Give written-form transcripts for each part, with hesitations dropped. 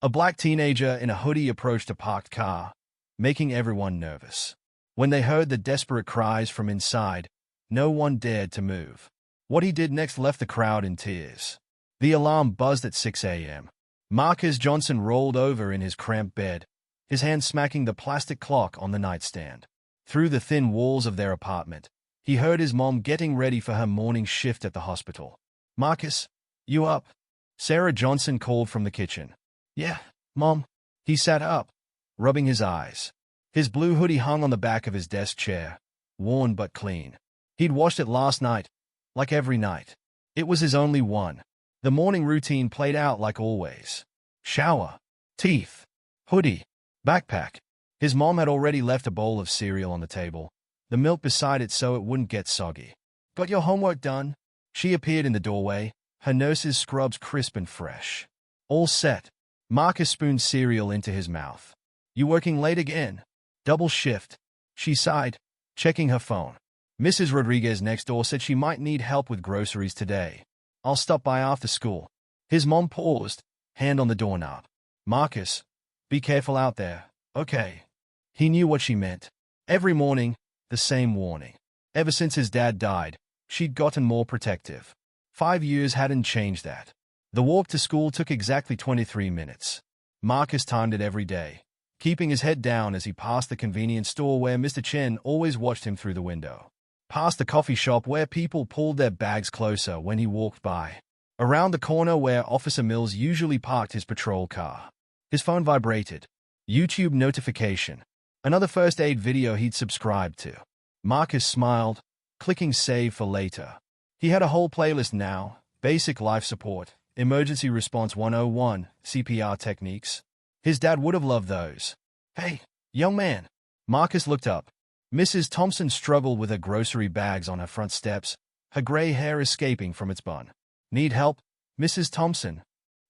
A black teenager in a hoodie approached a parked car, making everyone nervous. When they heard the desperate cries from inside, no one dared to move. What he did next left the crowd in tears. The alarm buzzed at 6 a.m. Marcus Johnson rolled over in his cramped bed, his hand smacking the plastic clock on the nightstand. Through the thin walls of their apartment, he heard his mom getting ready for her morning shift at the hospital. "Marcus, you up?" Sarah Johnson called from the kitchen. "Yeah, Mom." He sat up, rubbing his eyes. His blue hoodie hung on the back of his desk chair, worn but clean. He'd washed it last night, like every night. It was his only one. The morning routine played out like always. Shower, teeth, hoodie, backpack. His mom had already left a bowl of cereal on the table, the milk beside it so it wouldn't get soggy. "Got your homework done?" She appeared in the doorway, her nurse's scrubs crisp and fresh. "All set." Marcus spooned cereal into his mouth. "You working late again?" "Double shift." She sighed, checking her phone. Mrs. Rodriguez next door said she might need help with groceries today. "I'll stop by after school." His mom paused, hand on the doorknob. "Marcus, be careful out there, okay?" He knew what she meant. Every morning, the same warning. Ever since his dad died, she'd gotten more protective. 5 years hadn't changed that. The walk to school took exactly 23 minutes. Marcus timed it every day, keeping his head down as he passed the convenience store where Mr. Chen always watched him through the window. Past the coffee shop where people pulled their bags closer when he walked by. Around the corner where Officer Mills usually parked his patrol car. His phone vibrated. YouTube notification. Another first aid video he'd subscribed to. Marcus smiled, clicking save for later. He had a whole playlist now: basic life support, emergency response 101, CPR techniques. His dad would have loved those. "Hey, young man." Marcus looked up. Mrs. Thompson struggled with her grocery bags on her front steps, her gray hair escaping from its bun. "Need help, Mrs. Thompson?"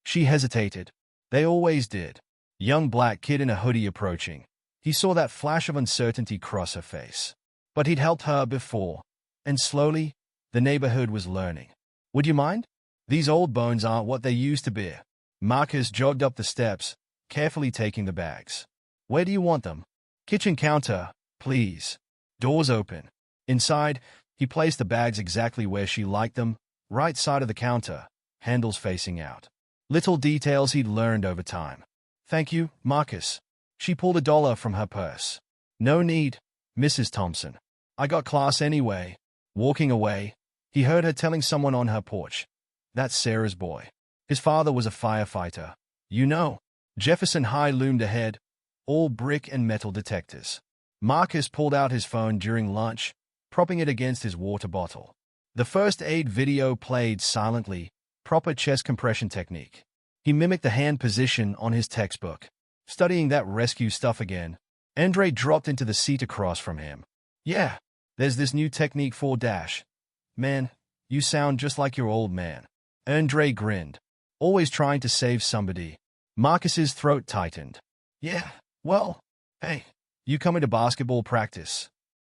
She hesitated. They always did. Young black kid in a hoodie approaching. He saw that flash of uncertainty cross her face. But he'd helped her before, and slowly, the neighborhood was learning. "Would you mind? These old bones aren't what they used to be." Marcus jogged up the steps, carefully taking the bags. "Where do you want them?" "Kitchen counter, please." Doors open. Inside, he placed the bags exactly where she liked them, right side of the counter, handles facing out. Little details he'd learned over time. "Thank you, Marcus." She pulled $1 from her purse. "No need, Mrs. Thompson. I got class anyway." Walking away, he heard her telling someone on her porch. "That's Sarah's boy. His father was a firefighter. You know." Jefferson High loomed ahead, all brick and metal detectors. Marcus pulled out his phone during lunch, propping it against his water bottle. The first aid video played silently, proper chest compression technique. He mimicked the hand position on his textbook. Studying that rescue stuff again, Andre dropped into the seat across from him. "Yeah, there's this new technique for dash. Man, you sound just like your old man." Andre grinned. "Always trying to save somebody." Marcus's throat tightened. "Yeah, well, hey, you coming to basketball practice?"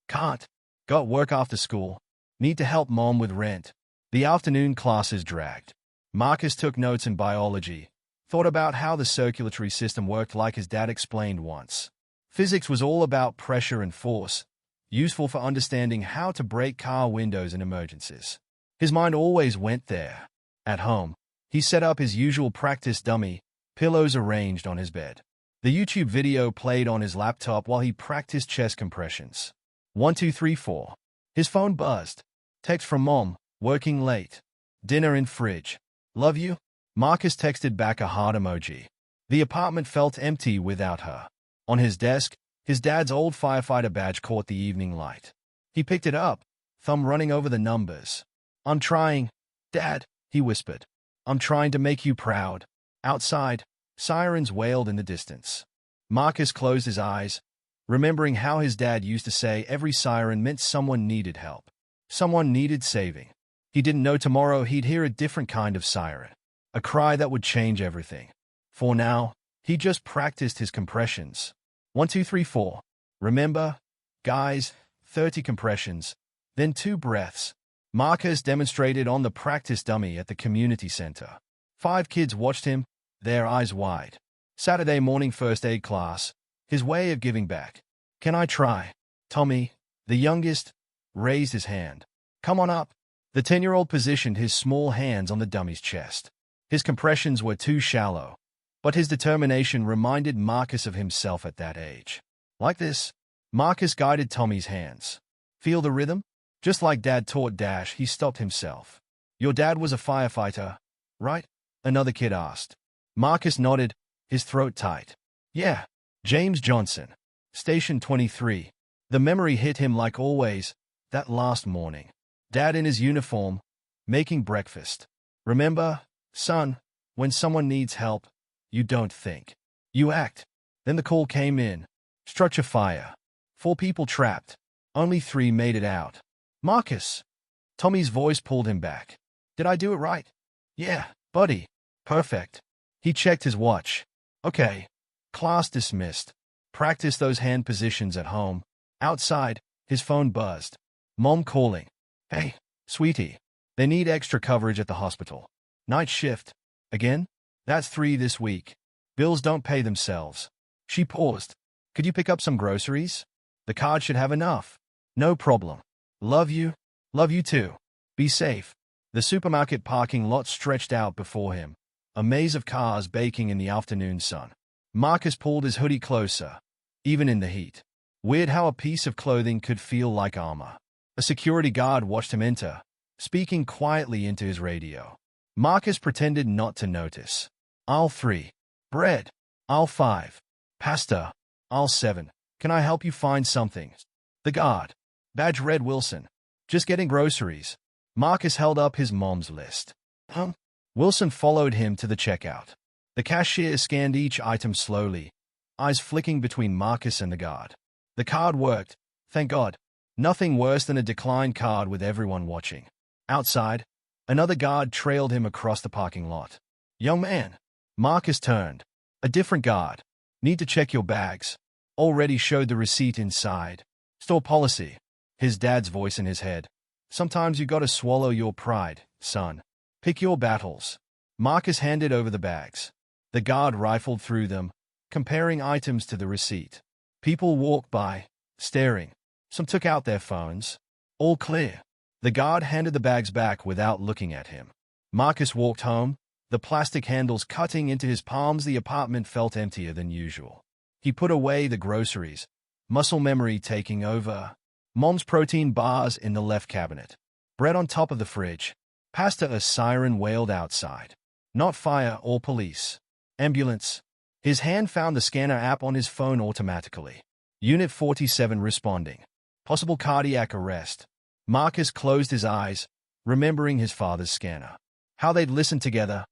"Can't. Got work after school. Need to help Mom with rent." The afternoon classes dragged. Marcus took notes in biology, thought about how the circulatory system worked like his dad explained once. Physics was all about pressure and force, useful for understanding how to break car windows in emergencies. His mind always went there. At home, he set up his usual practice dummy, pillows arranged on his bed. The YouTube video played on his laptop while he practiced chest compressions. 1, 2, 3, 4. His phone buzzed. Text from Mom, working late. Dinner in fridge. Love you? Marcus texted back a heart emoji. The apartment felt empty without her. On his desk, his dad's old firefighter badge caught the evening light. He picked it up, thumb running over the numbers. "I'm trying, Dad," he whispered. "I'm trying to make you proud." Outside, sirens wailed in the distance. Marcus closed his eyes, remembering how his dad used to say every siren meant someone needed help. Someone needed saving. He didn't know tomorrow he'd hear a different kind of siren, a cry that would change everything. For now, he just practiced his compressions. 1, 2, 3, 4. Remember, guys, 30 compressions, then 2 breaths. Marcus demonstrated on the practice dummy at the community center. 5 kids watched him, their eyes wide. Saturday morning first aid class, his way of giving back. Can I try? Tommy, the youngest, raised his hand. Come on up. The 10-year-old positioned his small hands on the dummy's chest. His compressions were too shallow, but his determination reminded Marcus of himself at that age. Like this, Marcus guided Tommy's hands. Feel the rhythm? Just like Dad taught Dash, he stopped himself. Your dad was a firefighter, right? Another kid asked. Marcus nodded, his throat tight. Yeah, James Johnson. Station 23. The memory hit him like always, that last morning. Dad in his uniform, making breakfast. Remember, son, when someone needs help, you don't think. You act. Then the call came in. Structure fire. 4 people trapped. Only 3 made it out. Marcus. Tommy's voice pulled him back. Did I do it right? Yeah, buddy. Perfect. He checked his watch. Okay. Class dismissed. Practice those hand positions at home. Outside, his phone buzzed. Mom calling. Hey, sweetie. They need extra coverage at the hospital. Night shift. Again? That's 3 this week. Bills don't pay themselves. She paused. Could you pick up some groceries? The card should have enough. No problem. Love you. Love you too. Be safe. The supermarket parking lot stretched out before him, a maze of cars baking in the afternoon sun. Marcus pulled his hoodie closer, even in the heat. Weird how a piece of clothing could feel like armor. A security guard watched him enter, speaking quietly into his radio. Marcus pretended not to notice. Aisle 3. Bread. Aisle 5. Pasta. Aisle 7. Can I help you find something? The guard. Badge read Wilson. Just getting groceries. Marcus held up his mom's list. Wilson followed him to the checkout. The cashier scanned each item slowly, eyes flicking between Marcus and the guard. The card worked, thank God. Nothing worse than a declined card with everyone watching. Outside, another guard trailed him across the parking lot. Young man. Marcus turned. A different guard. Need to check your bags. Already showed the receipt inside. Store policy. His dad's voice in his head. Sometimes you gotta swallow your pride, son. Pick your battles. Marcus handed over the bags. The guard rifled through them, comparing items to the receipt. People walked by, staring. Some took out their phones. All clear. The guard handed the bags back without looking at him. Marcus walked home, the plastic handles cutting into his palms. The apartment felt emptier than usual. He put away the groceries, muscle memory taking over. Mom's protein bars in the left cabinet. Bread on top of the fridge. Pasta. A siren wailed outside. Not fire or police. Ambulance. His hand found the scanner app on his phone automatically. Unit 47 responding. Possible cardiac arrest. Marcus closed his eyes, remembering his father's scanner. How they'd listened together.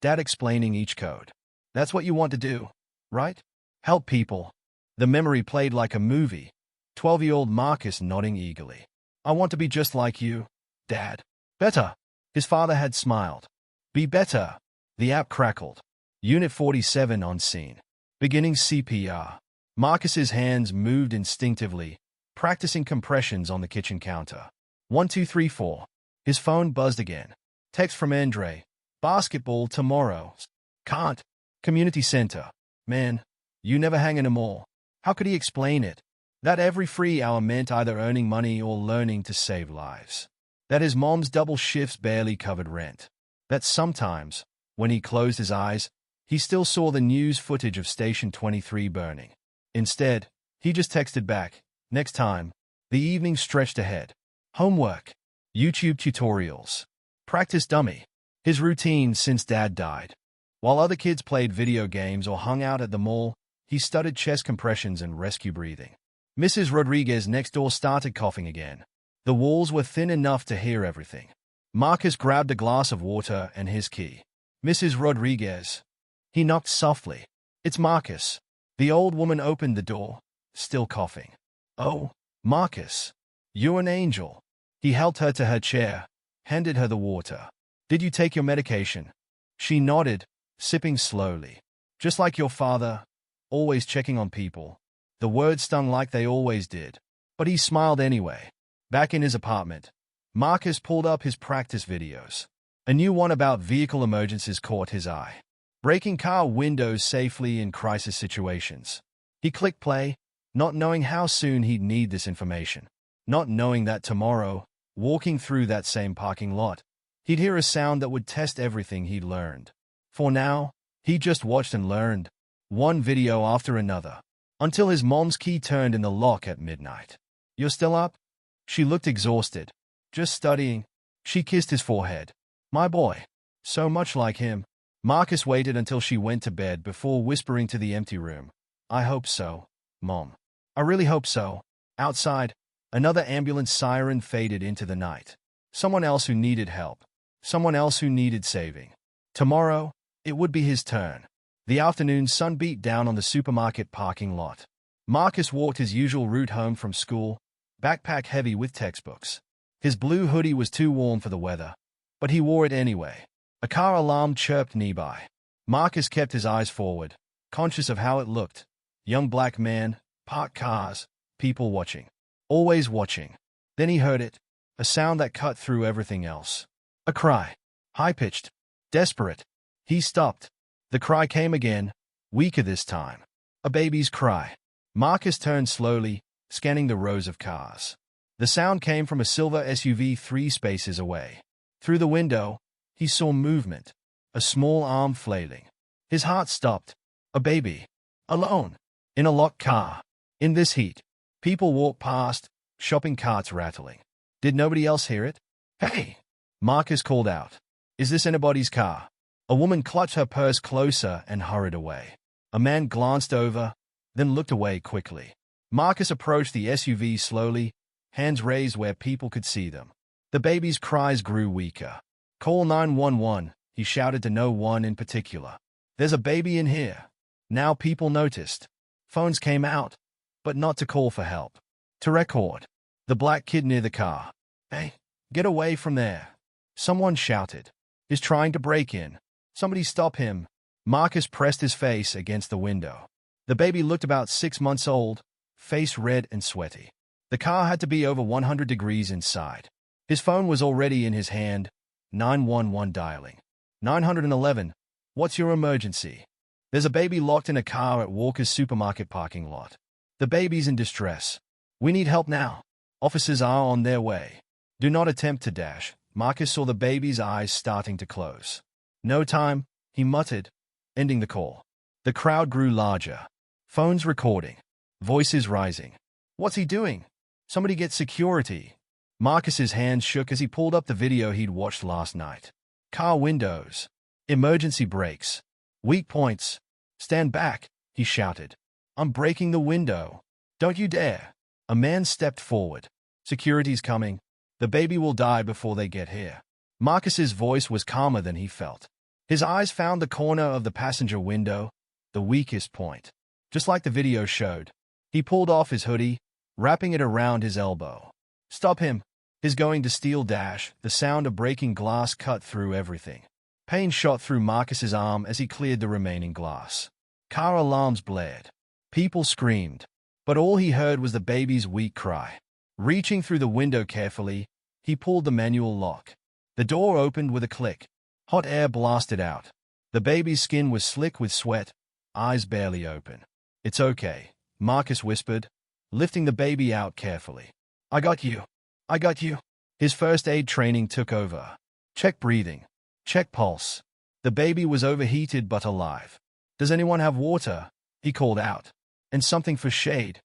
Dad explaining each code. That's what you want to do, right? Help people. The memory played like a movie. 12-year-old Marcus nodding eagerly. I want to be just like you, Dad. Better. His father had smiled. Be better. The app crackled. Unit 47 on scene. Beginning CPR. Marcus's hands moved instinctively, practicing compressions on the kitchen counter. 1, 2, 3, 4. His phone buzzed again. Text from Andre. Basketball tomorrow. Can't. Community center. Man, you never hang anymore. How could he explain it? That every free hour meant either earning money or learning to save lives. That his mom's double shifts barely covered rent. That sometimes, when he closed his eyes, he still saw the news footage of Station 23 burning. Instead, he just texted back, next time. The evening stretched ahead. Homework. YouTube tutorials. Practice dummy. His routine since Dad died. While other kids played video games or hung out at the mall, he studied chest compressions and rescue breathing. Mrs. Rodriguez next door started coughing again. The walls were thin enough to hear everything. Marcus grabbed a glass of water and his key. Mrs. Rodriguez. He knocked softly. It's Marcus. The old woman opened the door, still coughing. Oh, Marcus. You're an angel. He helped her to her chair, handed her the water. Did you take your medication? She nodded, sipping slowly. Just like your father, always checking on people. The words stung like they always did, but he smiled anyway. Back in his apartment, Marcus pulled up his practice videos. A new one about vehicle emergencies caught his eye. breaking car windows safely in crisis situations. He clicked play, not knowing how soon he'd need this information, not knowing that tomorrow, walking through that same parking lot, he'd hear a sound that would test everything he'd learned. For now, he just watched and learned, one video after another, until his mom's key turned in the lock at midnight. "You're still up?" She looked exhausted. "Just studying." She kissed his forehead. "My boy." So much like him. Marcus waited until she went to bed before whispering to the empty room. "I hope so, Mom. I really hope so." Outside, another ambulance siren faded into the night. Someone else who needed help. Someone else who needed saving. Tomorrow, it would be his turn. The afternoon sun beat down on the supermarket parking lot. Marcus walked his usual route home from school, backpack heavy with textbooks. His blue hoodie was too warm for the weather, but he wore it anyway. A car alarm chirped nearby. Marcus kept his eyes forward, conscious of how it looked. Young black man, parked cars, people watching. Always watching. Then he heard it, a sound that cut through everything else. A cry. High-pitched. Desperate. He stopped. The cry came again, weaker this time. A baby's cry. Marcus turned slowly, scanning the rows of cars. The sound came from a silver SUV 3 spaces away. Through the window, he saw movement, a small arm flailing. His heart stopped. A baby. Alone. In a locked car. In this heat. People walked past, shopping carts rattling. Did nobody else hear it? "Hey!" Marcus called out. "Is this anybody's car?" A woman clutched her purse closer and hurried away. A man glanced over, then looked away quickly. Marcus approached the SUV slowly, hands raised where people could see them. The baby's cries grew weaker. "Call 911, he shouted to no one in particular. "There's a baby in here." Now people noticed. Phones came out, but not to call for help. To record. The black kid near the car. "Hey, get away from there." Someone shouted. "He's trying to break in. Somebody stop him." Marcus pressed his face against the window. The baby looked about 6 months old, face red and sweaty. The car had to be over 100 degrees inside. His phone was already in his hand, 911 dialing. 911, what's your emergency? There's a baby locked in a car at Walker's supermarket parking lot. The baby's in distress. We need help now. Officers are on their way. Do not attempt to dash. Marcus saw the baby's eyes starting to close. "No time," he muttered, ending the call. The crowd grew larger. Phones recording. Voices rising. "What's he doing? Somebody get security." Marcus's hands shook as he pulled up the video he'd watched last night. Car windows. Emergency brakes. Weak points. "Stand back," he shouted. "I'm breaking the window. Don't you dare." A man stepped forward. "Security's coming. The baby will die before they get here." Marcus's voice was calmer than he felt. His eyes found the corner of the passenger window, the weakest point. Just like the video showed. He pulled off his hoodie, wrapping it around his elbow. "Stop him. He's going to steal dash." The sound of breaking glass cut through everything. Pain shot through Marcus's arm as he cleared the remaining glass. Car alarms blared. People screamed. But all he heard was the baby's weak cry. Reaching through the window carefully, he pulled the manual lock. The door opened with a click. Hot air blasted out. The baby's skin was slick with sweat, eyes barely open. "It's okay," Marcus whispered, lifting the baby out carefully. "I got you. I got you." His first aid training took over. Check breathing. Check pulse. The baby was overheated but alive. "Does anyone have water?" he called out. "And something for shade."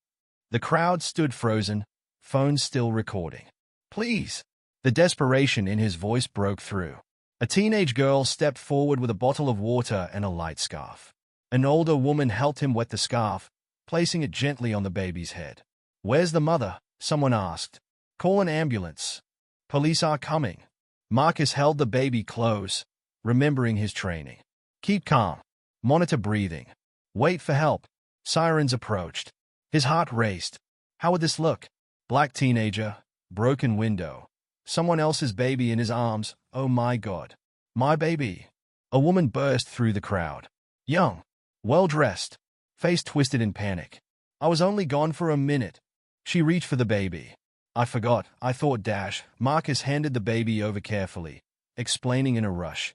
The crowd stood frozen, phones still recording. "Please." The desperation in his voice broke through. A teenage girl stepped forward with a bottle of water and a light scarf. An older woman helped him wet the scarf, placing it gently on the baby's head. "Where's the mother?" someone asked. "Call an ambulance. Police are coming." Marcus held the baby close, remembering his training. "Keep calm. Monitor breathing. Wait for help." Sirens approached. His heart raced. How would this look? Black teenager, broken window. Someone else's baby in his arms. Oh my God. My baby. A woman burst through the crowd. Young. Well-dressed. Face twisted in panic. "I was only gone for a minute." She reached for the baby. "I forgot. I thought dash." Marcus handed the baby over carefully, explaining in a rush.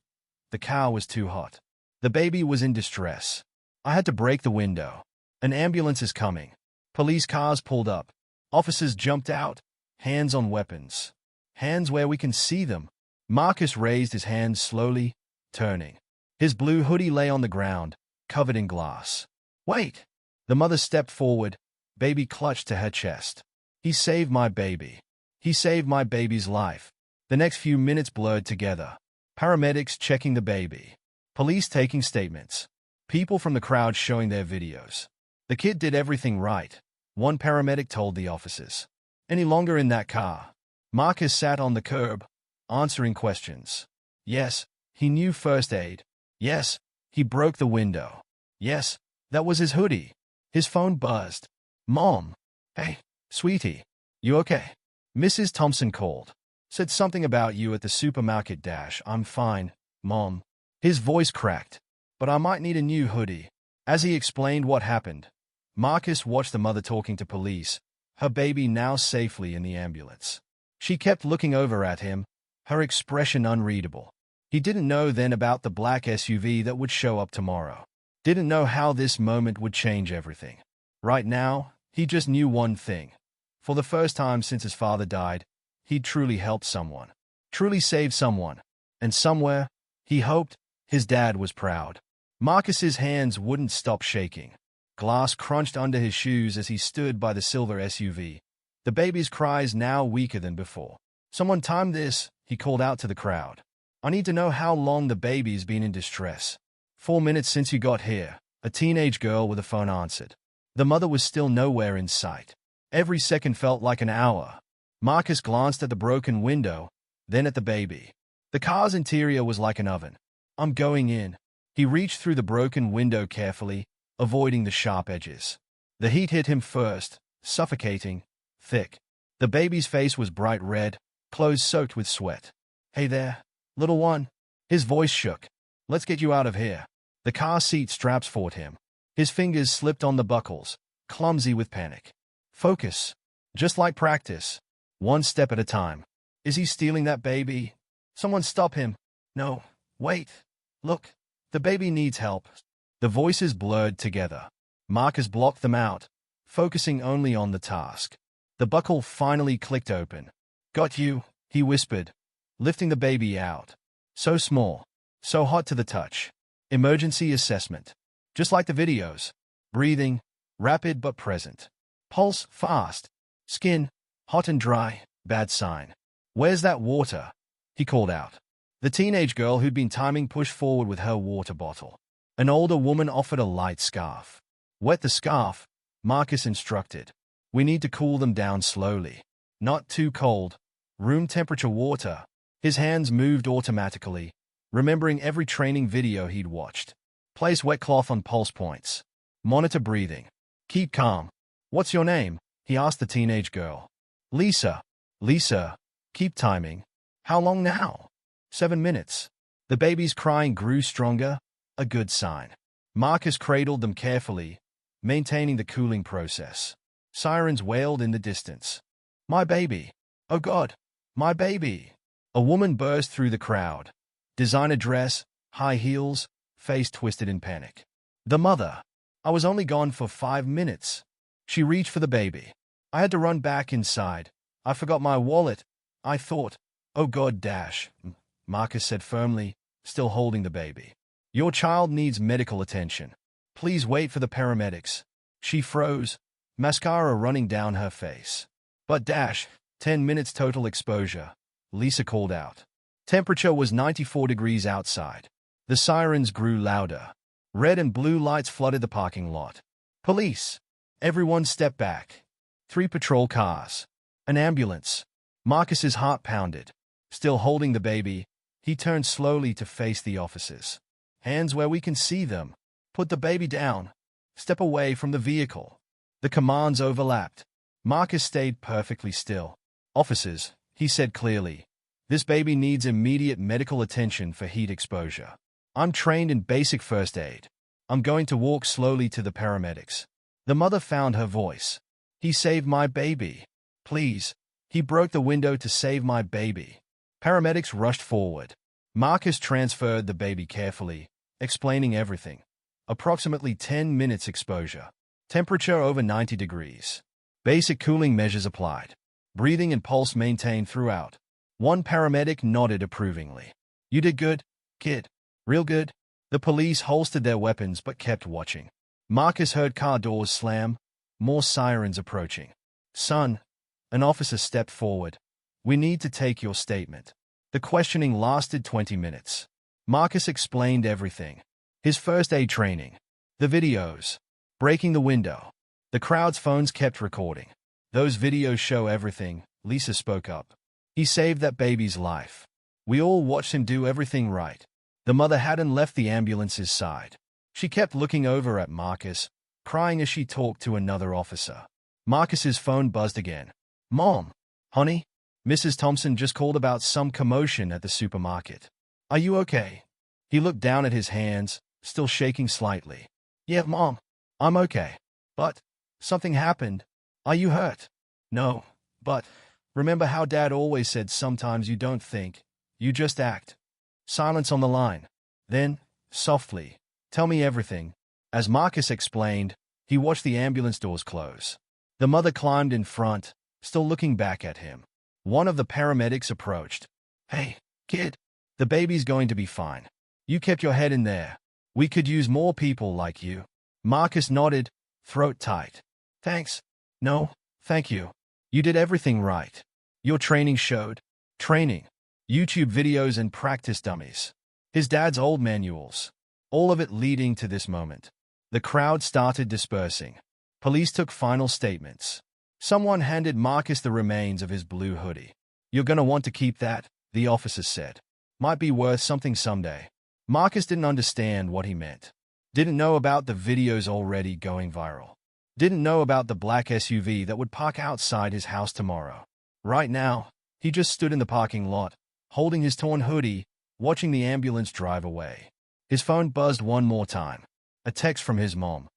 The car was too hot. The baby was in distress. I had to break the window. An ambulance is coming. Police cars pulled up. Officers jumped out, hands on weapons. Hands where we can see them. Marcus raised his hands slowly, turning. His blue hoodie lay on the ground, covered in glass. Wait! The mother stepped forward, baby clutched to her chest. He saved my baby. He saved my baby's life. The next few minutes blurred together. Paramedics checking the baby. Police taking statements. People from the crowd showing their videos. The kid did everything right, one paramedic told the officers. Any longer in that car? Marcus sat on the curb, answering questions. Yes, he knew first aid. Yes, he broke the window. Yes, that was his hoodie. His phone buzzed. Mom. Hey, sweetie. You okay? Mrs. Thompson called. Said something about you at the supermarket. I'm fine, Mom. His voice cracked. But I might need a new hoodie. As he explained what happened, Marcus watched the mother talking to police, her baby now safely in the ambulance. She kept looking over at him, her expression unreadable. He didn't know then about the black SUV that would show up tomorrow. Didn't know how this moment would change everything. Right now, he just knew one thing. For the first time since his father died, he'd truly helped someone. Truly saved someone. And somewhere, he hoped, his dad was proud. Marcus's hands wouldn't stop shaking. Glass crunched under his shoes as he stood by the silver SUV. The baby's cries now weaker than before. Someone time this, he called out to the crowd. I need to know how long the baby's been in distress. 4 minutes since you got here, a teenage girl with a phone answered. The mother was still nowhere in sight. Every second felt like an hour. Marcus glanced at the broken window, then at the baby. The car's interior was like an oven. I'm going in. He reached through the broken window carefully, avoiding the sharp edges. The heat hit him first, suffocating, thick. The baby's face was bright red, clothes soaked with sweat. Hey there, little one. His voice shook. Let's get you out of here. The car seat straps fought him. His fingers slipped on the buckles, clumsy with panic. Focus. Just like practice. One step at a time. Is he stealing that baby? Someone stop him. No. Wait. Look. The baby needs help. The voices blurred together. Marcus blocked them out, focusing only on the task. The buckle finally clicked open. Got you, he whispered, lifting the baby out. So small. So hot to the touch. Emergency assessment. Just like the videos. Breathing, rapid but present. Pulse, fast. Skin, hot and dry, bad sign. Where's that water? He called out. The teenage girl who'd been timing pushed forward with her water bottle. An older woman offered a light scarf. Wet the scarf, Marcus instructed. We need to cool them down slowly. Not too cold. Room temperature water. His hands moved automatically, remembering every training video he'd watched. Place wet cloth on pulse points. Monitor breathing. Keep calm. What's your name? He asked the teenage girl. Lisa. Lisa. Keep timing. How long now? 7 minutes. The baby's crying grew stronger, a good sign. Marcus cradled them carefully, maintaining the cooling process. Sirens wailed in the distance. My baby. Oh God, my baby. A woman burst through the crowd. Designer dress, high heels, face twisted in panic. The mother. I was only gone for 5 minutes. She reached for the baby. I had to run back inside. I forgot my wallet. I thought, oh God, Marcus said firmly, still holding the baby. Your child needs medical attention. Please wait for the paramedics. She froze, mascara running down her face. But 10 minutes total exposure, Lisa called out. Temperature was 94 degrees outside. The sirens grew louder. Red and blue lights flooded the parking lot. Police. Everyone stepped back. 3 patrol cars. An ambulance. Marcus's heart pounded. Still holding the baby, he turned slowly to face the officers. Hands where we can see them. Put the baby down. Step away from the vehicle. The commands overlapped. Marcus stayed perfectly still. Officers, he said clearly. This baby needs immediate medical attention for heat exposure. I'm trained in basic first aid. I'm going to walk slowly to the paramedics. The mother found her voice. He saved my baby. Please. He broke the window to save my baby. Paramedics rushed forward. Marcus transferred the baby carefully, explaining everything. Approximately 10 minutes exposure. Temperature over 90 degrees. Basic cooling measures applied. Breathing and pulse maintained throughout. One paramedic nodded approvingly. You did good, kid. Real good. The police holstered their weapons but kept watching. Marcus heard car doors slam, more sirens approaching. Son, an officer stepped forward. We need to take your statement. The questioning lasted 20 minutes. Marcus explained everything. His first aid training. The videos. Breaking the window. The crowd's phones kept recording. Those videos show everything, Lisa spoke up. He saved that baby's life. We all watched him do everything right. The mother hadn't left the ambulance's side. She kept looking over at Marcus, crying as she talked to another officer. Marcus's phone buzzed again. Mom, honey, Mrs. Thompson just called about some commotion at the supermarket. Are you okay? He looked down at his hands, still shaking slightly. Yeah, Mom, I'm okay. But something happened. Are you hurt? No, but remember how Dad always said sometimes you don't think, you just act. Silence on the line. Then, softly, tell me everything. As Marcus explained, he watched the ambulance doors close. The mother climbed in front, still looking back at him. One of the paramedics approached. Hey, kid, the baby's going to be fine. You kept your head in there. We could use more people like you. Marcus nodded, throat tight. Thanks. No, thank you. You did everything right. Your training showed. Training. YouTube videos and practice dummies. His dad's old manuals. All of it leading to this moment. The crowd started dispersing. Police took final statements. Someone handed Marcus the remains of his blue hoodie. You're gonna want to keep that, the officer said. Might be worth something someday. Marcus didn't understand what he meant. Didn't know about the videos already going viral. Didn't know about the black SUV that would park outside his house tomorrow. Right now, he just stood in the parking lot, holding his torn hoodie, watching the ambulance drive away. His phone buzzed one more time. A text from his mom.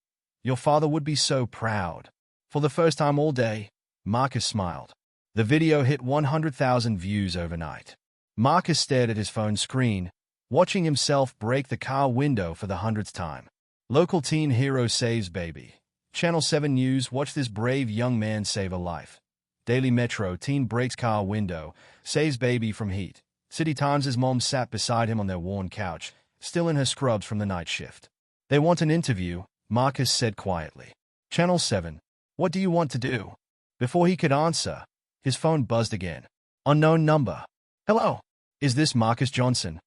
Your father would be so proud. For the first time all day, Marcus smiled. The video hit 100,000 views overnight. Marcus stared at his phone screen, watching himself break the car window for the 100th time. Local teen hero saves baby. Channel 7 News, watch this brave young man save a life. Daily Metro, teen breaks car window, saves baby from heat. City Times' mom sat beside him on their worn couch, still in her scrubs from the night shift. They want an interview, Marcus said quietly. Channel 7, what do you want to do? Before he could answer, his phone buzzed again. Unknown number. Hello, is this Marcus Johnson?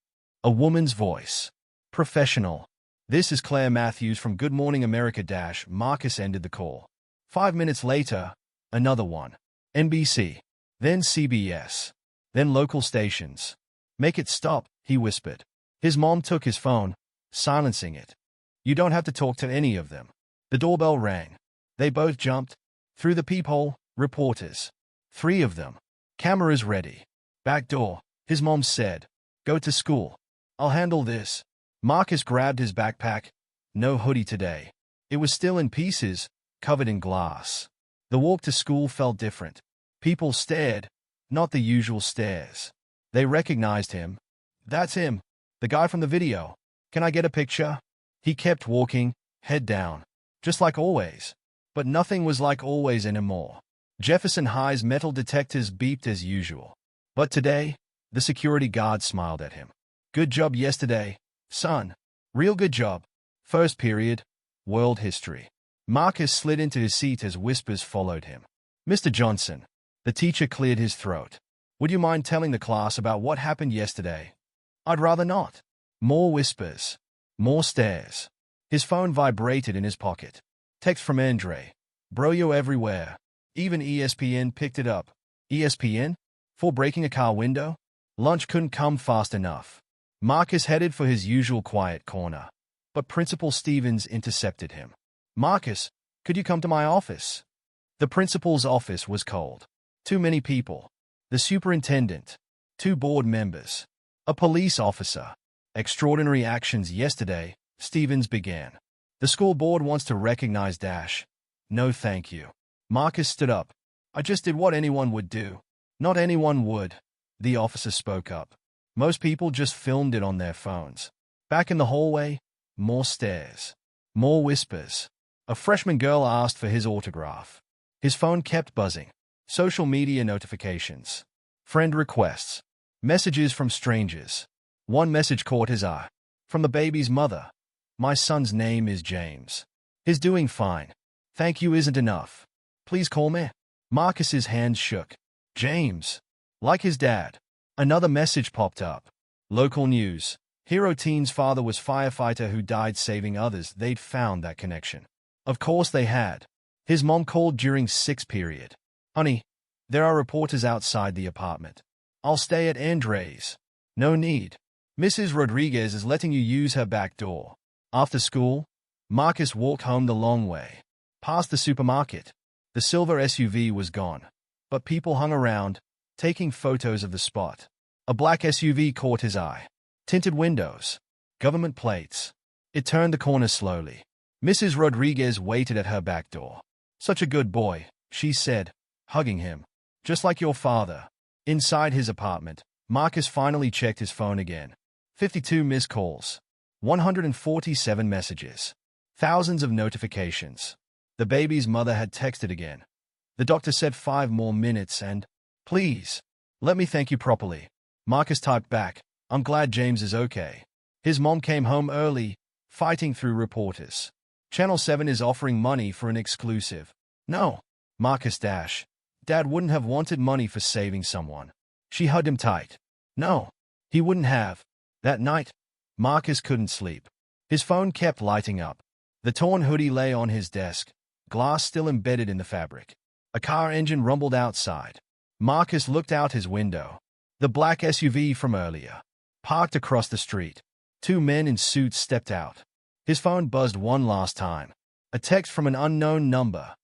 A woman's voice. Professional. This is Claire Matthews from Good Morning America. Marcus ended the call. 5 minutes later, another one. NBC. Then CBS. Then local stations. Make it stop, he whispered. His mom took his phone, silencing it. You don't have to talk to any of them. The doorbell rang. They both jumped. Through the peephole, reporters. 3 of them. Cameras ready. Back door, his mom said. Go to school. I'll handle this. Marcus grabbed his backpack. No hoodie today. It was still in pieces, covered in glass. The walk to school felt different. People stared, not the usual stares. They recognized him. That's him, the guy from the video. Can I get a picture? He kept walking, head down, just like always. But nothing was like always anymore. Jefferson High's metal detectors beeped as usual. But today, the security guard smiled at him. Good job yesterday, son. Real good job. First period, world history. Marcus slid into his seat as whispers followed him. Mr. Johnson. The teacher cleared his throat. Would you mind telling the class about what happened yesterday? I'd rather not. More whispers. More stares. His phone vibrated in his pocket. Text from Andre. Bro, you're everywhere. Even ESPN picked it up. ESPN? For breaking a car window? Lunch couldn't come fast enough. Marcus headed for his usual quiet corner. But Principal Stevens intercepted him. Marcus, could you come to my office? The principal's office was cold. Too many people. The superintendent. 2 board members. A police officer. Extraordinary actions yesterday, Stevens began. The school board wants to recognize Dash. No thank you. Marcus stood up. I just did what anyone would do. Not anyone would. The officer spoke up. Most people just filmed it on their phones. Back in the hallway, More stares. More whispers. A freshman girl asked for his autograph. His phone kept buzzing. Social media notifications. Friend requests. Messages from strangers. One message caught his eye. From the baby's mother. My son's name is James. He's doing fine. Thank you isn't enough. Please call me. Marcus's hands shook. James. Like his dad. Another message popped up. Local news. Hero Teen's father was firefighter who died saving others. They'd found that connection. Of course they had. His mom called during 6 period. Honey, there are reporters outside the apartment. I'll stay at Andre's. No need. Mrs. Rodriguez is letting you use her back door. After school, Marcus walked home the long way. Past the supermarket. The silver SUV was gone. But people hung around, taking photos of the spot. A black SUV caught his eye. Tinted windows. Government plates. It turned the corner slowly. Mrs. Rodriguez waited at her back door. Such a good boy, she said, hugging him. Just like your father. Inside his apartment, Marcus finally checked his phone again. 52 missed calls. 147 messages. Thousands of notifications. The baby's mother had texted again. The doctor said 5 more minutes and, please, let me thank you properly. Marcus typed back, I'm glad James is okay. His mom came home early, fighting through reporters. Channel 7 is offering money for an exclusive. No. Marcus dash. Dad wouldn't have wanted money for saving someone. She hugged him tight. No. He wouldn't have. That night, Marcus couldn't sleep. His phone kept lighting up. The torn hoodie lay on his desk, glass still embedded in the fabric. A car engine rumbled outside. Marcus looked out his window. The black SUV from earlier. Parked across the street. 2 men in suits stepped out. His phone buzzed one last time. A text from an unknown number.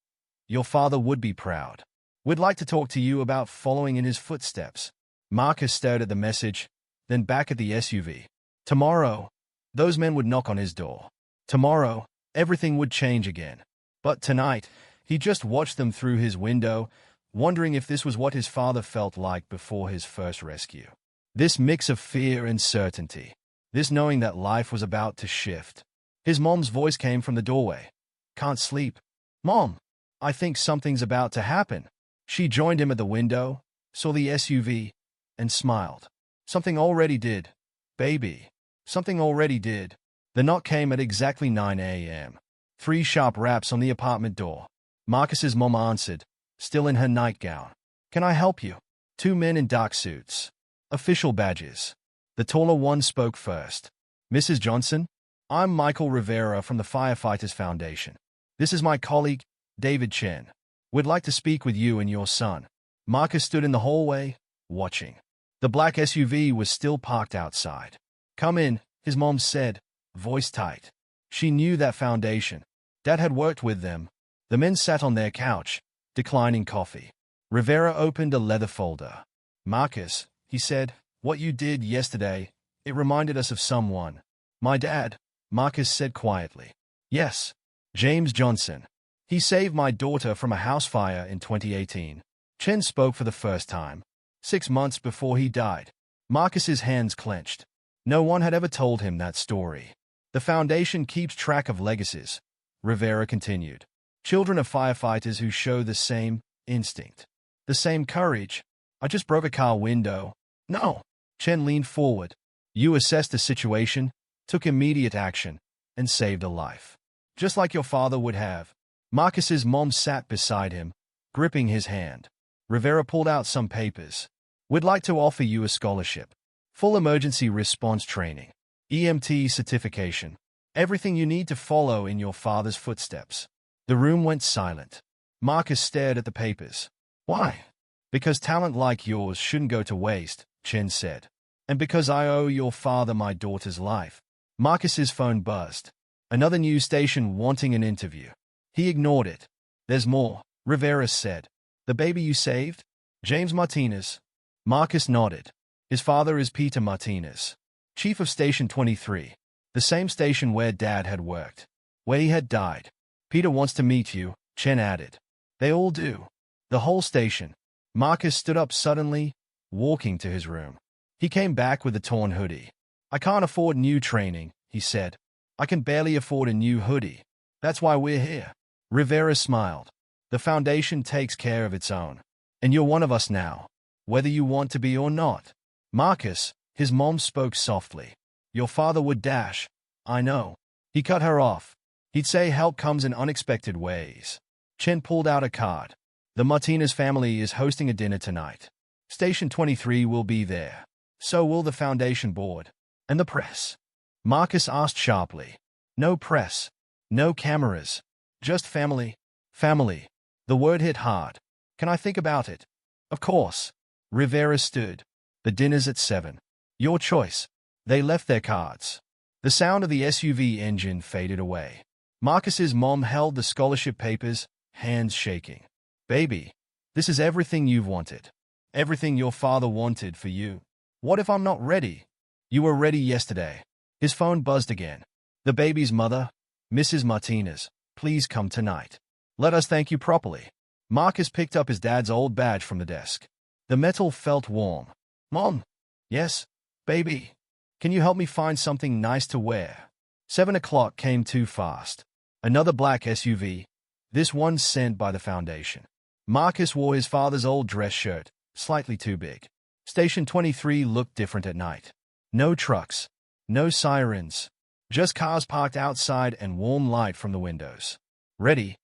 Your father would be proud. We'd like to talk to you about following in his footsteps. Marcus stared at the message, then back at the SUV. Tomorrow, those men would knock on his door. Tomorrow, everything would change again. But tonight, he just watched them through his window, wondering if this was what his father felt like before his first rescue. This mix of fear and certainty. This knowing that life was about to shift. His mom's voice came from the doorway. Can't sleep. Mom, I think something's about to happen. She joined him at the window, saw the SUV, and smiled. Something already did. Baby. Something already did. The knock came at exactly 9 a.m. 3 sharp raps on the apartment door. Marcus's mom answered, still in her nightgown. Can I help you? 2 men in dark suits. Official badges. The taller one spoke first. Mrs. Johnson? I'm Michael Rivera from the Firefighters Foundation. This is my colleague, David Chen. We'd like to speak with you and your son. Marcus stood in the hallway, watching. The black SUV was still parked outside. Come in, his mom said, voice tight. She knew that foundation. Dad had worked with them. The men sat on their couch, declining coffee. Rivera opened a leather folder. Marcus, he said, what you did yesterday, it reminded us of someone. My dad, Marcus said quietly. Yes, James Johnson. He saved my daughter from a house fire in 2018. Chen spoke for the first time. 6 months before he died. Marcus's hands clenched. No one had ever told him that story. The foundation keeps track of legacies, Rivera continued. Children of firefighters who show the same instinct. The same courage. I just broke a car window. No. Chen leaned forward. You assessed the situation, took immediate action, and saved a life. Just like your father would have. Marcus's mom sat beside him, gripping his hand. Rivera pulled out some papers. We'd like to offer you a scholarship. Full emergency response training. EMT certification. Everything you need to follow in your father's footsteps. The room went silent. Marcus stared at the papers. Why? Because talent like yours shouldn't go to waste, Chen said. And because I owe your father my daughter's life. Marcus's phone buzzed. Another news station wanting an interview. He ignored it. There's more, Rivera said. The baby you saved? James Martinez. Marcus nodded. His father is Peter Martinez, chief of Station 23, the same station where Dad had worked, where he had died. Peter wants to meet you, Chen added. They all do. The whole station. Marcus stood up suddenly, walking to his room. He came back with a torn hoodie. I can't afford new training, he said. I can barely afford a new hoodie. That's why we're here. Rivera smiled. The Foundation takes care of its own. And you're one of us now, whether you want to be or not. Marcus, his mom spoke softly. Your father would dash. I know. He cut her off. He'd say help comes in unexpected ways. Chen pulled out a card. The Martinez family is hosting a dinner tonight. Station 23 will be there. So will the Foundation board. And the press. Marcus asked sharply. No press. No cameras. Just family. Family. The word hit hard. Can I think about it? Of course. Rivera stood. The dinner's at 7. Your choice. They left their cards. The sound of the SUV engine faded away. Marcus's mom held the scholarship papers, hands shaking. Baby, this is everything you've wanted. Everything your father wanted for you. What if I'm not ready? You were ready yesterday. His phone buzzed again. The baby's mother, Mrs. Martinez, please come tonight. Let us thank you properly. Marcus picked up his dad's old badge from the desk. The metal felt warm. Mom? Yes? Baby? Can you help me find something nice to wear? 7 o'clock came too fast. Another black SUV, this one sent by the Foundation. Marcus wore his father's old dress shirt, slightly too big. Station 23 looked different at night. No trucks, no sirens, just cars parked outside and warm light from the windows. Ready?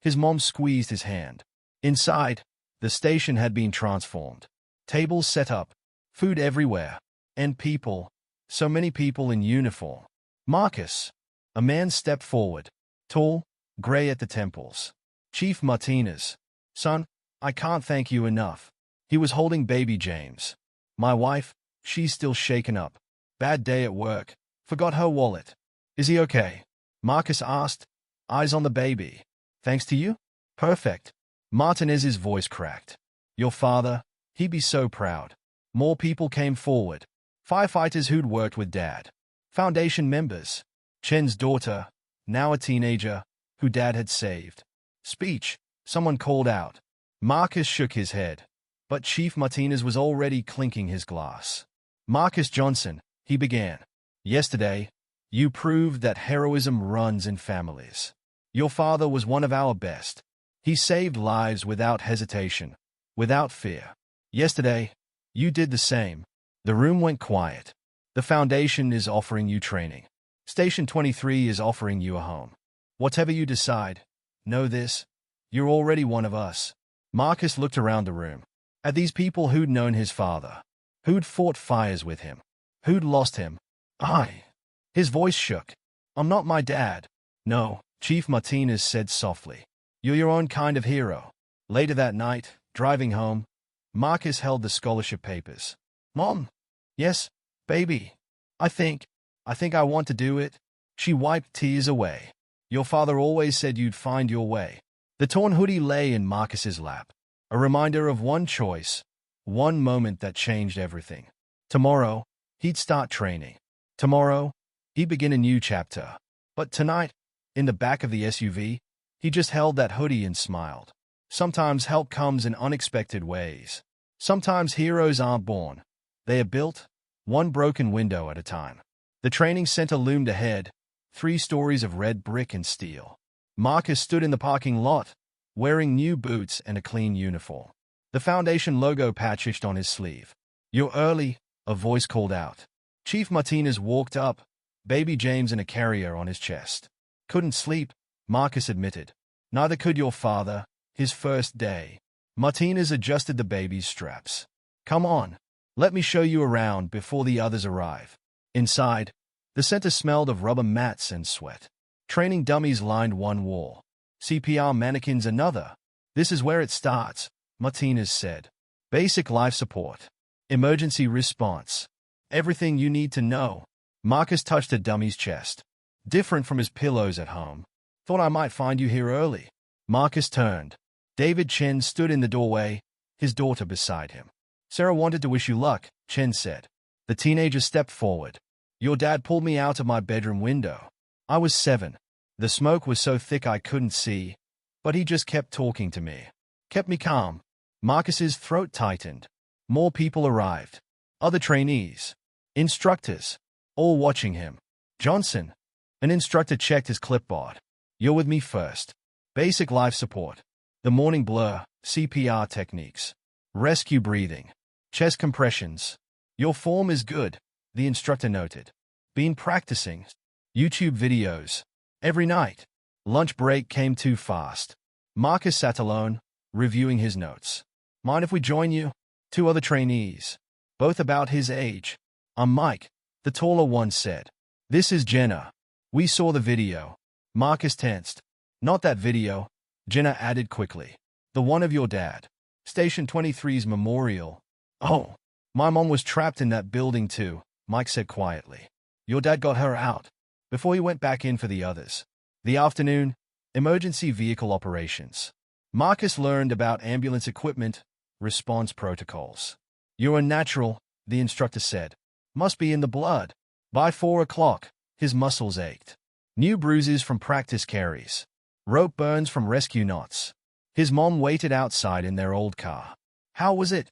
His mom squeezed his hand. Inside, the station had been transformed. Tables set up, food everywhere, and people, so many people in uniform. Marcus. A man stepped forward, tall, gray at the temples. Chief Martinez. Son, I can't thank you enough. He was holding baby James. My wife, she's still shaken up. Bad day at work. Forgot her wallet. Is he okay? Marcus asked, eyes on the baby. Thanks to you? Perfect. Martinez's voice cracked. Your father, he'd be so proud. More people came forward. Firefighters who'd worked with Dad. Foundation members. Chen's daughter, now a teenager, who Dad had saved. Speech, someone called out. Marcus shook his head. But Chief Martinez was already clinking his glass. Marcus Johnson, he began. Yesterday, you proved that heroism runs in families. Your father was one of our best. He saved lives without hesitation, without fear. Yesterday, you did the same. The room went quiet. The Foundation is offering you training. Station 23 is offering you a home. Whatever you decide, know this, you're already one of us. Marcus looked around the room. At these people who'd known his father, who'd fought fires with him, who'd lost him. His voice shook. I'm not my dad. No, Chief Martinez said softly. You're your own kind of hero. Later that night, driving home, Marcus held the scholarship papers. Mom? Yes, baby. I think I want to do it. She wiped tears away. Your father always said you'd find your way. The torn hoodie lay in Marcus's lap. A reminder of one choice, one moment that changed everything. Tomorrow, he'd start training. Tomorrow, he'd begin a new chapter. But tonight, in the back of the SUV, he just held that hoodie and smiled. Sometimes help comes in unexpected ways. Sometimes heroes aren't born. They are built, one broken window at a time. The training center loomed ahead, 3 stories of red brick and steel. Marcus stood in the parking lot, wearing new boots and a clean uniform. The Foundation logo patched on his sleeve. You're early, a voice called out. Chief Martinez walked up, baby James in a carrier on his chest. Couldn't sleep, Marcus admitted. Neither could your father, his first day. Martinez adjusted the baby's straps. Come on, let me show you around before the others arrive. Inside, the center smelled of rubber mats and sweat. Training dummies lined one wall. CPR mannequins another. This is where it starts, Martinez said. Basic life support. Emergency response. Everything you need to know. Marcus touched a dummy's chest. Different from his pillows at home. Thought I might find you here early. Marcus turned. David Chen stood in the doorway, his daughter beside him. Sarah wanted to wish you luck, Chen said. The teenager stepped forward. Your dad pulled me out of my bedroom window. I was 7. The smoke was so thick I couldn't see, but he just kept talking to me. Kept me calm. Marcus's throat tightened. More people arrived. Other trainees. Instructors. All watching him. Johnson. An instructor checked his clipboard. You're with me first. Basic life support. The morning blur, CPR techniques. Rescue breathing. Chest compressions. Your form is good, the instructor noted. Been practicing. YouTube videos. Every night. Lunch break came too fast. Marcus sat alone, reviewing his notes. Mind if we join you? Two other trainees. Both about his age. I'm Mike, the taller one said. This is Jenna. We saw the video. Marcus tensed. Not that video, Jenna added quickly. The one of your dad. Station 23's memorial. Oh, my mom was trapped in that building too, Mike said quietly. Your dad got her out before he went back in for the others. The afternoon, emergency vehicle operations. Marcus learned about ambulance equipment, response protocols. You're a natural, the instructor said. Must be in the blood. By 4 o'clock, his muscles ached. New bruises from practice carries. Rope burns from rescue knots. His mom waited outside in their old car. How was it?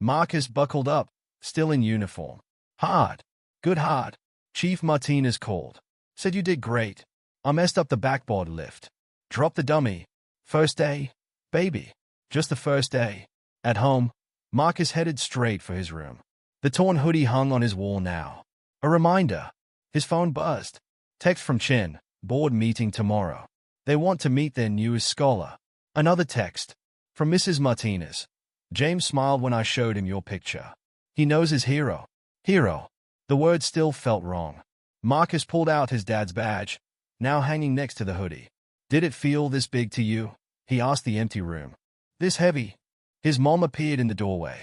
Marcus buckled up, still in uniform. Hard. Good hard. Chief Martinez called. Said you did great. I messed up the backboard lift. Dropped the dummy. First day? Baby. Just the first day. At home, Marcus headed straight for his room. The torn hoodie hung on his wall now. A reminder. His phone buzzed. Text from Chen. Board meeting tomorrow. They want to meet their newest scholar. Another text. From Mrs. Martinez. James smiled when I showed him your picture. He knows his hero. Hero. The word still felt wrong. Marcus pulled out his dad's badge, now hanging next to the hoodie. Did it feel this big to you? He asked the empty room. This heavy. His mom appeared in the doorway.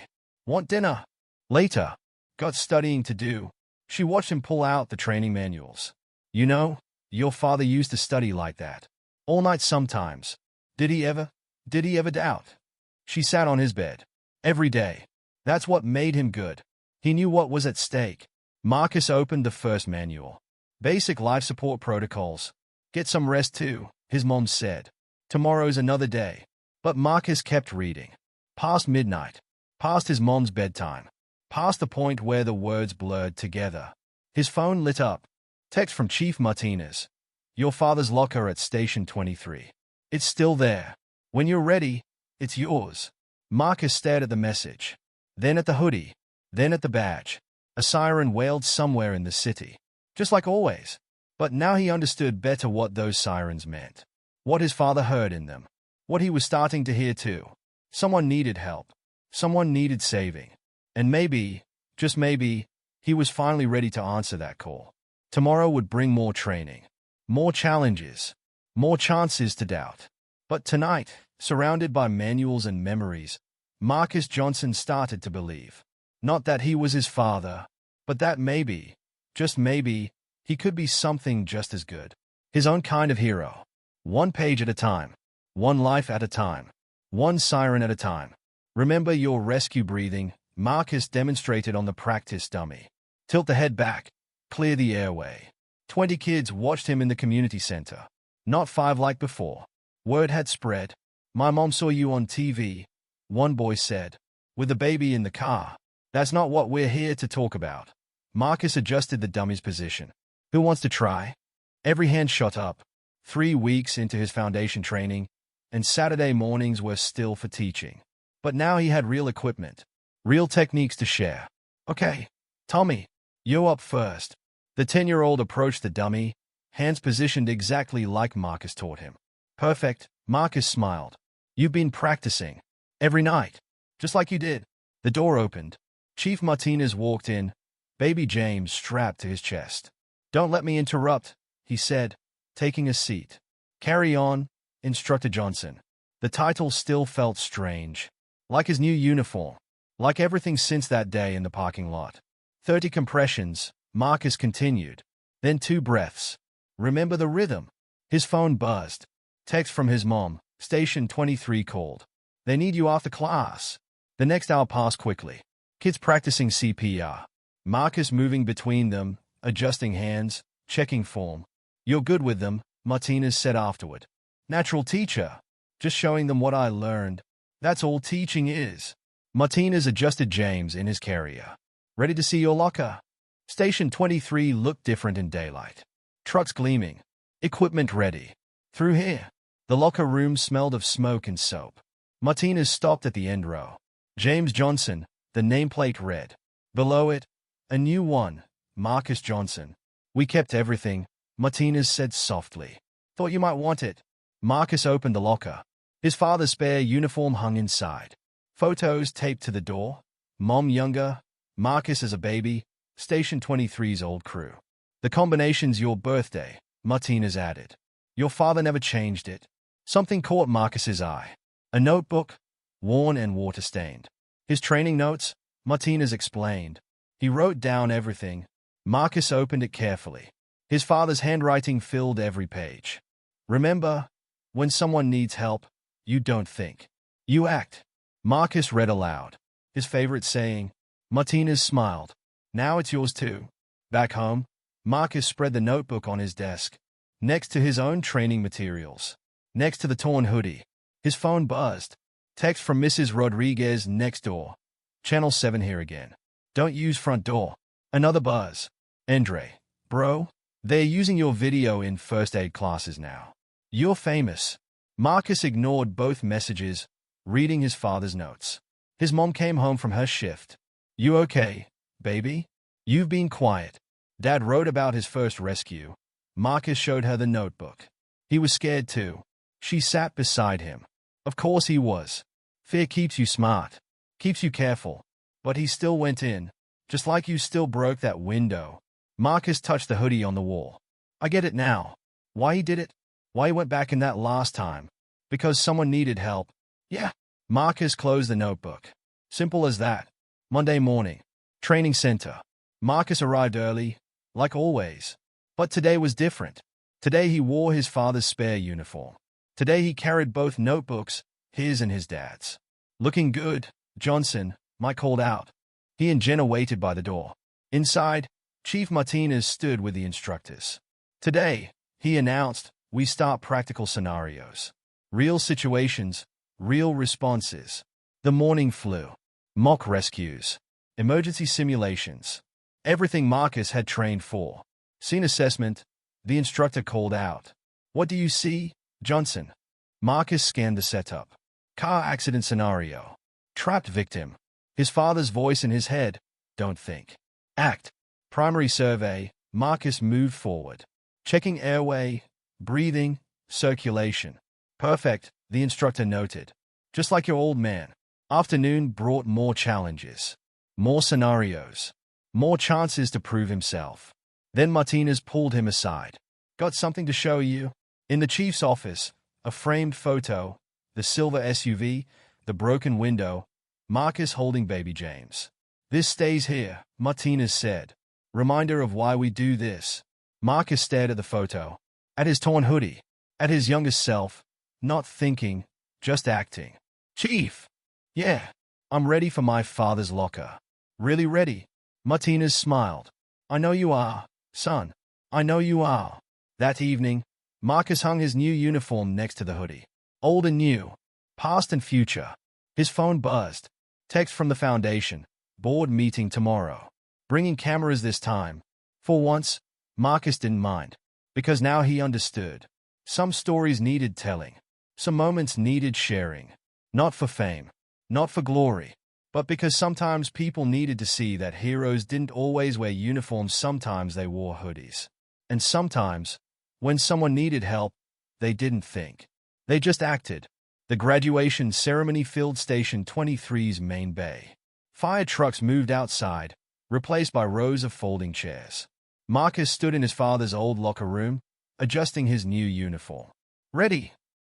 Want dinner? Later. Got studying to do. She watched him pull out the training manuals. You know, your father used to study like that. All night sometimes. Did he ever doubt? She sat on his bed. Every day. That's what made him good. He knew what was at stake. Marcus opened the first manual. Basic life support protocols. Get some rest too, his mom said. Tomorrow's another day. But Marcus kept reading. Past midnight. Past his mom's bedtime. Past the point where the words blurred together. His phone lit up. Text from Chief Martinez. Your father's locker at Station 23. It's still there. When you're ready, it's yours. Marcus stared at the message. Then at the hoodie. Then at the badge. A siren wailed somewhere in the city. Just like always. But now he understood better what those sirens meant. What his father heard in them. What he was starting to hear too. Someone needed help. Someone needed saving. And maybe, just maybe, he was finally ready to answer that call. Tomorrow would bring more training. More challenges. More chances to doubt. But tonight, surrounded by manuals and memories, Marcus Johnson started to believe. Not that he was his father, but that maybe, just maybe, he could be something just as good. His own kind of hero. One page at a time. One life at a time. One siren at a time. Remember your rescue breathing, Marcus demonstrated on the practice dummy. Tilt the head back. Clear the airway. 20 kids watched him in the community center. Not 5 like before. Word had spread. My mom saw you on TV, one boy said. With the baby in the car. That's not what we're here to talk about. Marcus adjusted the dummy's position. Who wants to try? Every hand shot up. 3 weeks into his foundation training, and Saturday mornings were still for teaching. But now he had real equipment. Real techniques to share. Okay, Tommy, you're up first. The 10-year-old approached the dummy, hands positioned exactly like Marcus taught him. Perfect, Marcus smiled. You've been practicing. Every night. Just like you did. The door opened. Chief Martinez walked in, baby James strapped to his chest. Don't let me interrupt, he said, taking a seat. Carry on, Instructor Johnson. The title still felt strange. Like his new uniform. Like everything since that day in the parking lot. 30 compressions, Marcus continued. Then 2 breaths. Remember the rhythm. His phone buzzed. Text from his mom, Station 23 called. They need you after class. The next hour passed quickly. Kids practicing CPR. Marcus moving between them, adjusting hands, checking form. You're good with them, Martinez said afterward. Natural teacher. Just showing them what I learned. That's all teaching is. Martinez adjusted James in his carrier. Ready to see your locker? Station 23 looked different in daylight. Trucks gleaming. Equipment ready. Through here. The locker room smelled of smoke and soap. Martinez stopped at the end row. James Johnson, the nameplate read. Below it, a new one, Marcus Johnson. We kept everything, Martinez said softly. Thought you might want it. Marcus opened the locker. His father's spare uniform hung inside. Photos taped to the door. Mom younger, Marcus as a baby, Station 23's old crew. The combination's your birthday, Martinez added. Your father never changed it. Something caught Marcus's eye. A notebook, worn and water-stained. His training notes, Martinez explained. He wrote down everything. Marcus opened it carefully. His father's handwriting filled every page. Remember, when someone needs help, you don't think. You act. Marcus read aloud. His favorite saying. Martinez smiled. Now it's yours too. Back home, Marcus spread the notebook on his desk, next to his own training materials. Next to the torn hoodie. His phone buzzed. Text from Mrs. Rodriguez next door. Channel 7 here again. Don't use front door. Another buzz. Andre, bro, they're using your video in first aid classes now. You're famous. Marcus ignored both messages, reading his father's notes. His mom came home from her shift. You okay, baby? You've been quiet. Dad wrote about his first rescue. Marcus showed her the notebook. He was scared too. She sat beside him. Of course he was. Fear keeps you smart, keeps you careful. But he still went in, just like you still broke that window. Marcus touched the hoodie on the wall. I get it now. Why he did it? Why he went back in that last time? Because someone needed help. Yeah. Marcus closed the notebook. Simple as that. Monday morning. Training center. Marcus arrived early, like always. But today was different. Today he wore his father's spare uniform. Today he carried both notebooks, his and his dad's. Looking good, Johnson, Mike called out. He and Jenna waited by the door. Inside, Chief Martinez stood with the instructors. Today, he announced, we start practical scenarios. Real situations, real responses. The morning flu. Mock rescues. Emergency simulations. Everything Marcus had trained for. Scene assessment, the instructor called out. What do you see, Johnson? Marcus scanned the setup. Car accident scenario. Trapped victim. His father's voice in his head. Don't think. Act. Primary survey. Marcus moved forward. Checking airway, breathing, circulation. Perfect, the instructor noted. Just like your old man. Afternoon brought more challenges. More scenarios. More chances to prove himself. Then Martinez pulled him aside. Got something to show you? In the chief's office, a framed photo, the silver SUV, the broken window, Marcus holding baby James. This stays here, Martinez said. Reminder of why we do this. Marcus stared at the photo, at his torn hoodie, at his youngest self, not thinking, just acting. Chief! Yeah, I'm ready for my father's locker. Really ready? Martinez smiled. I know you are, son. I know you are. That evening, Marcus hung his new uniform next to the hoodie. Old and new, past and future. His phone buzzed. Text from the foundation. Board meeting tomorrow. Bringing cameras this time. For once, Marcus didn't mind. Because now he understood. Some stories needed telling. Some moments needed sharing. Not for fame. Not for glory. But because sometimes people needed to see that heroes didn't always wear uniforms, sometimes they wore hoodies. And sometimes, when someone needed help, they didn't think. They just acted. The graduation ceremony filled Station 23's main bay. Fire trucks moved outside, replaced by rows of folding chairs. Marcus stood in his father's old locker room, adjusting his new uniform. Ready?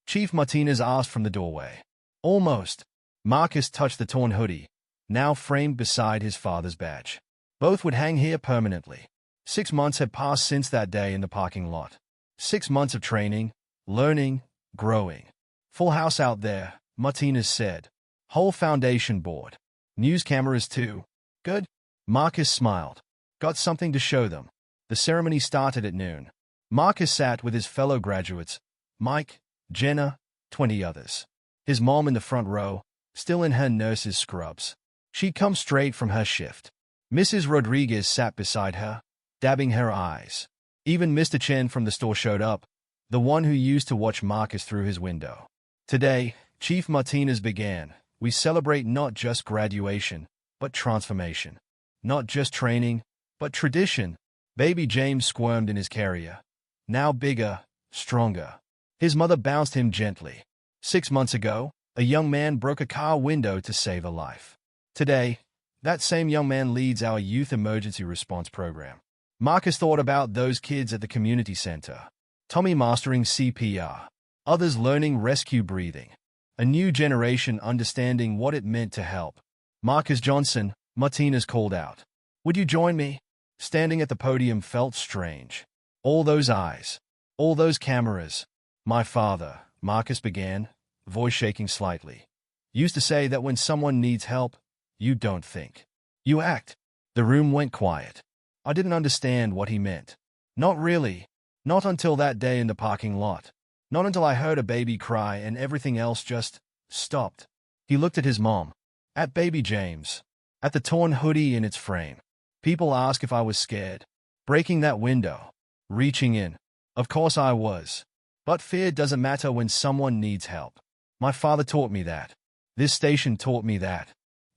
Chief Martinez asked from the doorway. Almost. Marcus touched the torn hoodie, now framed beside his father's badge. Both would hang here permanently. 6 months had passed since that day in the parking lot. 6 months of training, learning, growing. Full house out there, Martinez said. Whole foundation board. News cameras too. Good? Marcus smiled. Got something to show them. The ceremony started at noon. Marcus sat with his fellow graduates, Mike, Jenna, 20 others. His mom in the front row, still in her nurse's scrubs. She'd come straight from her shift. Mrs. Rodriguez sat beside her, dabbing her eyes. Even Mr. Chen from the store showed up, the one who used to watch Marcus through his window. Today, Chief Martinez began. We celebrate not just graduation, but transformation. Not just training, but tradition. Baby James squirmed in his carrier. Now bigger, stronger. His mother bounced him gently. 6 months ago, a young man broke a car window to save a life. Today, that same young man leads our youth emergency response program. Marcus thought about those kids at the community center. Tommy mastering CPR. Others learning rescue breathing. A new generation understanding what it meant to help. Marcus Johnson, Martinez called out. Would you join me? Standing at the podium felt strange. All those eyes. All those cameras. My father, Marcus began, voice shaking slightly, used to say that when someone needs help, you don't think. You act. The room went quiet. I didn't understand what he meant. Not really. Not until that day in the parking lot. Not until I heard a baby cry and everything else just stopped. He looked at his mom. At baby James. At the torn hoodie in its frame. People asked if I was scared. Breaking that window. Reaching in. Of course I was. But fear doesn't matter when someone needs help. My father taught me that. This station taught me that.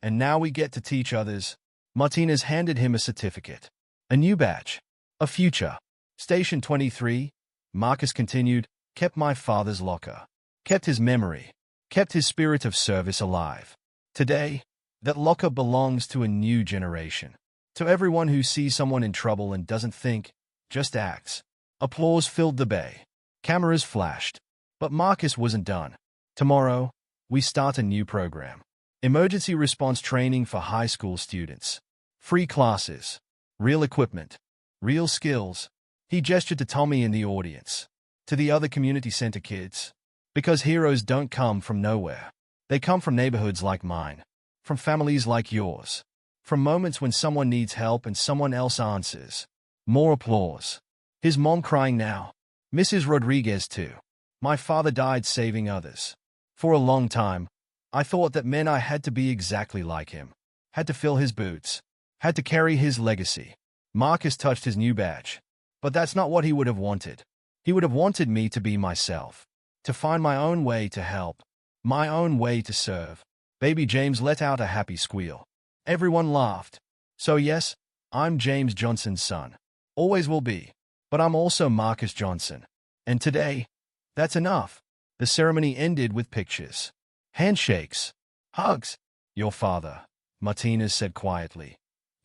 And now we get to teach others. Martinez handed him a certificate. A new badge. A future. Station 23, Marcus continued, kept my father's locker. Kept his memory. Kept his spirit of service alive. Today, that locker belongs to a new generation. To everyone who sees someone in trouble and doesn't think, just acts. Applause filled the bay. Cameras flashed. But Marcus wasn't done. Tomorrow, we start a new program. Emergency response training for high school students. Free classes. Real equipment. Real skills. He gestured to Tommy in the audience. To the other community center kids. Because heroes don't come from nowhere. They come from neighborhoods like mine. From families like yours. From moments when someone needs help and someone else answers. More applause. His mom crying now. Mrs. Rodriguez too. My father died saving others. For a long time, I thought that meant I had to be exactly like him. Had to fill his boots. Had to carry his legacy. Marcus touched his new badge. But that's not what he would have wanted. He would have wanted me to be myself. To find my own way to help. My own way to serve. Baby James let out a happy squeal. Everyone laughed. So yes, I'm James Johnson's son. Always will be. But I'm also Marcus Johnson. And today, that's enough. The ceremony ended with pictures. Handshakes. Hugs. Your father, Martinez said quietly,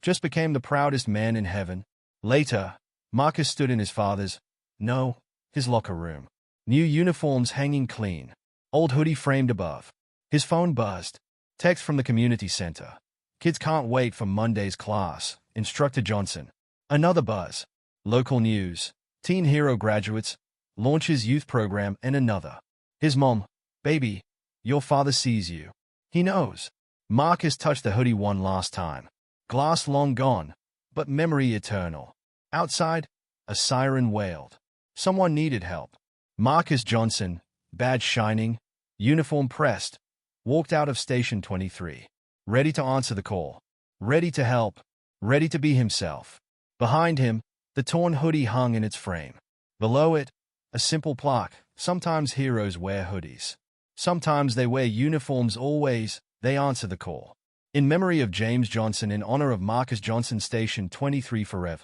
just became the proudest man in heaven. Later, Marcus stood in his father's, no, his locker room. New uniforms hanging clean. Old hoodie framed above. His phone buzzed. Text from the community center. Kids can't wait for Monday's class. Instructor Johnson. Another buzz. Local news. Teen Hero graduates. Launches youth program and another. His mom. Baby, your father sees you. He knows. Marcus touched the hoodie one last time. Glass long gone, but memory eternal. Outside, a siren wailed. Someone needed help. Marcus Johnson, badge shining, uniform pressed, walked out of Station 23. Ready to answer the call. Ready to help. Ready to be himself. Behind him, the torn hoodie hung in its frame. Below it, a simple plaque. Sometimes heroes wear hoodies. Sometimes they wear uniforms. Always, they answer the call. In memory of James Johnson, in honor of Marcus Johnson, Station 23 forever.